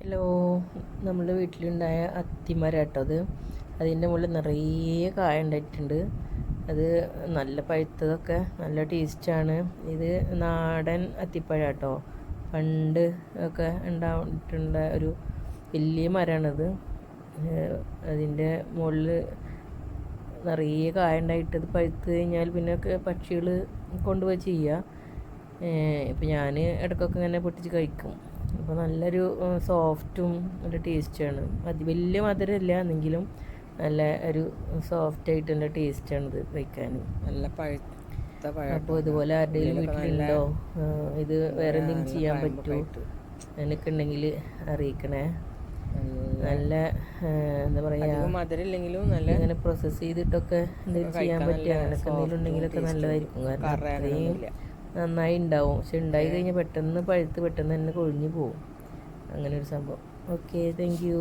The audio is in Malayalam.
ഹലോ, നമ്മുടെ വീട്ടിലുണ്ടായ അത്തിമരം കേട്ടോ അത്. അതിൻ്റെ മുകളിൽ നിറയെ കായ ഉണ്ടായിട്ടുണ്ട്. അത് നല്ല പഴുത്തതൊക്കെ നല്ല ടേസ്റ്റാണ്. ഇത് നാടൻ അത്തിപ്പഴം കേട്ടോ. പണ്ട് ഒക്കെ ഉണ്ടായിട്ടുള്ള ഒരു വലിയ മരമാണത്. അതിൻ്റെ മുകളിൽ നിറയെ കായ ഉണ്ടായിട്ട് അത് പഴുത്ത് കഴിഞ്ഞാൽ പിന്നെ ഒക്കെ പക്ഷികൾ കൊണ്ടുപോയി ചെയ്യുക. ഇപ്പം ഞാൻ ഇടയ്ക്കൊക്കെ ഇങ്ങനെ പൊട്ടിച്ച് കഴിക്കും. അപ്പോൾ നല്ലൊരു സോഫ്റ്റും നല്ല ടേസ്റ്റാണ്. വലിയ മധുരമില്ല എന്നെങ്കിലും നല്ല ഒരു സോഫ്റ്റായിട്ട് നല്ല ടേസ്റ്റാണിത് കഴിക്കാൻ. നല്ല പഴുത്ത പഴം. അപ്പോൾ ഇതുപോലെ ആരുടെയും വീട്ടിലുണ്ടോ? ഇത് വേറെ എന്തെങ്കിലും ചെയ്യാൻ പറ്റുമോ? എനിക്ക് ഉണ്ടെങ്കിൽ അറിയിക്കണേ. നല്ല എന്താ പറയുക, മധുരമില്ലെങ്കിലും നല്ല ഇങ്ങനെ പ്രോസസ്സ് ചെയ്തിട്ടൊക്കെ എന്തെങ്കിലും ചെയ്യാൻ പറ്റുക അങ്ങനെയൊക്കെ എന്തെങ്കിലും ഉണ്ടെങ്കിലൊക്കെ നല്ലതായിരിക്കും. കാരണം അത്രയും നന്നായി ഉണ്ടാവും. പക്ഷെ ഉണ്ടായി കഴിഞ്ഞാൽ പെട്ടെന്ന് പഴുത്ത് പെട്ടെന്ന് തന്നെ കൊഴിഞ്ഞു പോവും. അങ്ങനെ ഒരു സംഭവം. Okay, thank you.